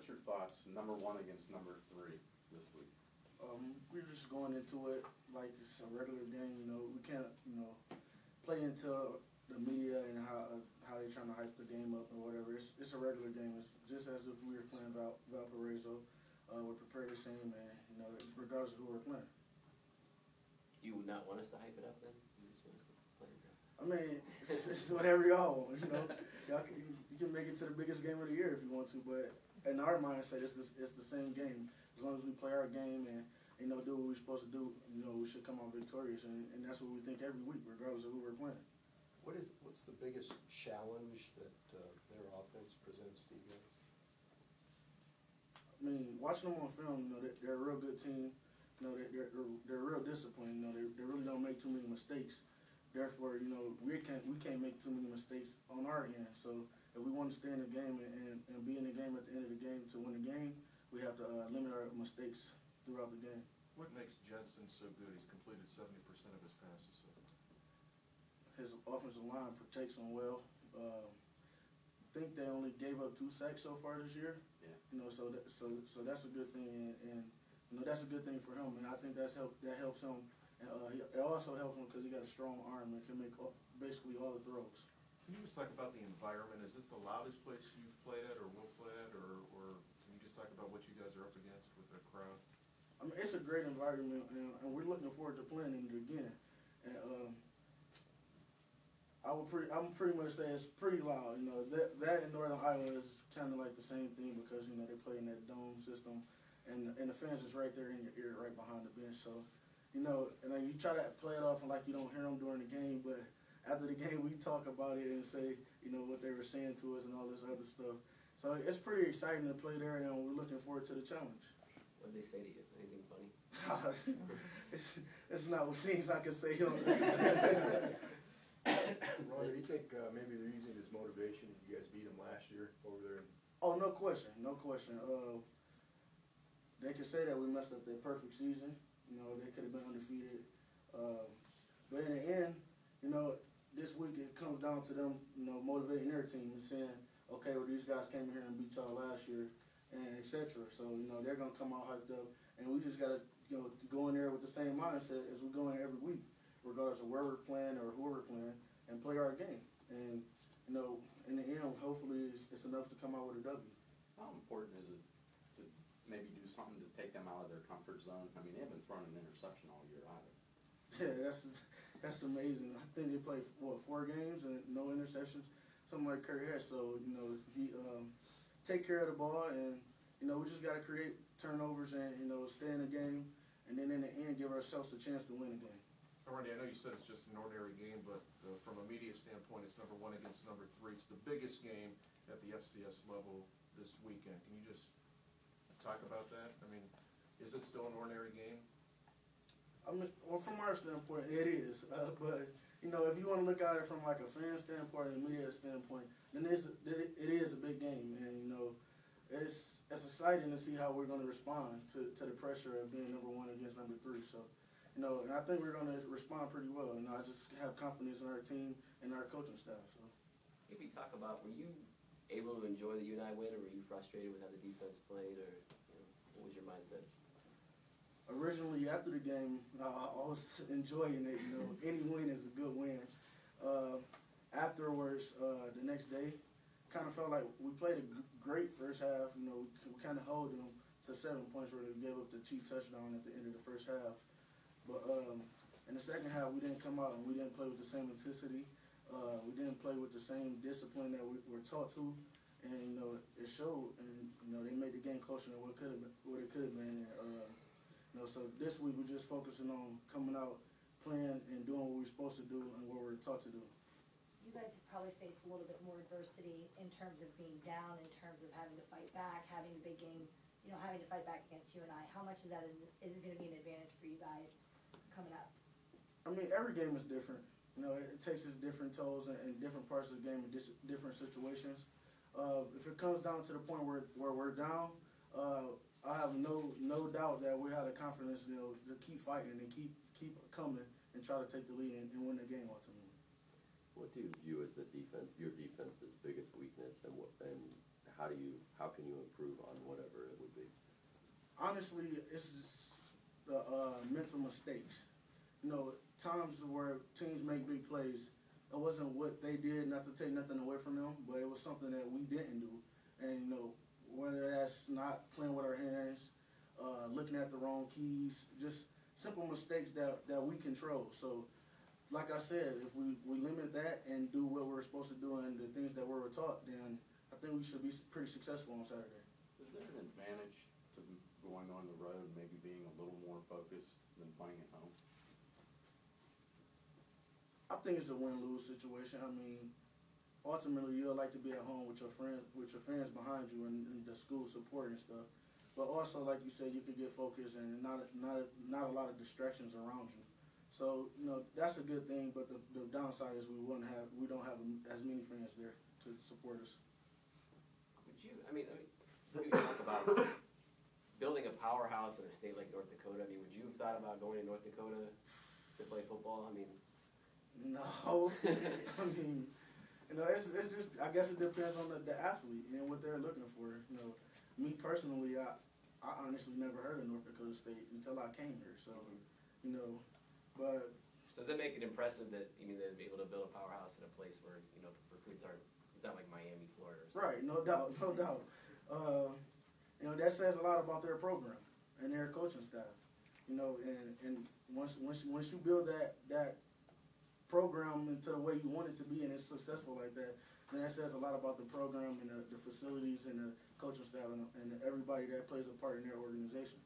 what's your thoughts, number 1 against number 3 this week? We're just going into it like it's a regular game. You know, we can't, you know, play into the media and how they're trying to hype the game up or whatever. It's a regular game. It's just as if we were playing Valparaiso. We're prepared the same, and you know, regardless of who we're playing. You would not want us to hype it up then? You just want us to play it down? I mean, it's whatever y'all want. You know, you can make it to the biggest game of the year if you want to, but in our mindset, it's the same game. As long as we play our game and you know do what we're supposed to do, you know, we should come out victorious, and that's what we think every week, regardless of who we're playing. What's the biggest challenge that their offense presents to you guys? I mean, watching them on film, you know, they're a real good team. You know, they're real disciplined. You know, they really don't make too many mistakes. Therefore, you know, we can't make too many mistakes on our end. So if we want to stay in the game and be in the game at the end of the game to win the game, we have to limit our mistakes throughout the game. What makes Jensen so good? He's completed 70% of his passes so far. His offensive line protects him well. I think they only gave up 2 sacks so far this year. Yeah. You know, so that's a good thing, and you know that's a good thing for him. And I think that helps him. It also helps him because he got a strong arm and can make basically all the throws. Can you just talk about the environment? Is this the loudest place you've played at or will play at, or can you just talk about what you guys are up against with the crowd? I mean, it's a great environment, and we're looking forward to playing in it again. And I'm pretty much say it's pretty loud. You know, that in Northern Iowa is kind of like the same thing because you know they play in that dome system, and the fans is right there in your ear, right behind the bench. So, you know, and then you try to play it off and like you don't hear them during the game, but after the game we talk about it and say, you know, what they were saying to us and all this other stuff. So it's pretty exciting to play there, and we're looking forward to the challenge. What did they say to you? Anything funny? It's not things I can say on Ron, do you think maybe they're using it as motivation? You guys beat them last year over there? Oh, no question, no question. They could say that we messed up their perfect season. You know, they could have been undefeated. But in the end, you know, this week it comes down to them, you know, motivating their team and saying, okay, well, these guys came here and beat y'all last year, and etc. So, you know, they're going to come out hyped up, and we just got to, you know, go in there with the same mindset as we go in every week, regardless of where we're playing or who we're playing, and play our game. And, you know, in the end, hopefully it's enough to come out with a W. How important is it to maybe do something to take them out of their comfort zone? I mean, they haven't thrown an interception all year either. Yeah, that's amazing. I think they played, what, 4 games and no interceptions? Something like Kurt Harris. So, you know, he take care of the ball, and, you know, we just got to create turnovers and, you know, stay in the game, and then in the end give ourselves a chance to win the game. Aronde, I know you said it's just an ordinary game, but from a media standpoint, it's number 1 against number 3. It's the biggest game at the FCS level this weekend. Can you just talk about that? I mean, is it still an ordinary game? I mean, well, from our standpoint, it is. But, you know, if you want to look at it from like a fan standpoint and a media standpoint, then it is a big game. And, you know, it's exciting to see how we're going to respond to the pressure of being number 1 against number 3. So, you know, and I think we're going to respond pretty well. And I just have confidence in our team and our coaching staff. So, If you talk about, were you able to enjoy the UNI win, or were you frustrated with how the defense played, or you know, what was your mindset? Originally, after the game, I was enjoying it. You know, any win is a good win. Afterwards, the next day, kind of felt like we played a great first half. You know, we kind of held them to 7 points where they gave up the cheap touchdown at the end of the first half. But in the second half, we didn't come out and we didn't play with the same intensity. We didn't play with the same discipline that we were taught to, and you know it showed. And you know they made the game closer than what it could have been. You know, so this week we're just focusing on coming out, playing, and doing what we're supposed to do and what we're taught to do. You guys have probably faced a little bit more adversity in terms of being down, in terms of having to fight back, having the big game, you know, having to fight back against UNI. How much of that is going to be an advantage for you guys coming up? I mean, every game is different. You know, it takes its different tolls in different parts of the game in different situations. If it comes down to the point where we're down, I have no doubt that we have the confidence, you know, to keep fighting and keep coming and try to take the lead and win the game ultimately. What do you view as your defense's biggest weakness, and how can you improve on whatever honestly, it's just the mental mistakes. You know, times where teams make big plays, it wasn't what they did, not to take nothing away from them, but it was something that we didn't do. And, you know, whether that's not playing with our hands, looking at the wrong keys, just simple mistakes that we control. So, like I said, if we limit that and do what we're supposed to do and the things that we were taught, then I think we should be pretty successful on Saturday. Is there an advantage to going on the road, maybe being a little more focused than playing at home? I think it's a win-lose situation. I mean, ultimately, you'll like to be at home with your friends, with your fans behind you, and the school support and stuff. But also, like you said, you could get focused and not a lot of distractions around you. So, you know, that's a good thing. But the downside is we don't have as many fans there to support us. Would you, maybe talk about building a powerhouse in a state like North Dakota. I mean, would you have thought about going to North Dakota to play football? I mean, no. I mean, you know, it's just, I guess it depends on the athlete and what they're looking for. You know, me personally, I honestly never heard of North Dakota State until I came here. So, you know, but. So does it make it impressive that, they'd be able to build a powerhouse in a place where, recruits aren't, it's not like Miami, Florida or something? Right, no doubt. You know, that says a lot about their program and their coaching staff. You know, and once you build that program into the way you want it to be and it's successful like that, then that says a lot about the program and the facilities and the coaching staff and everybody that plays a part in their organization.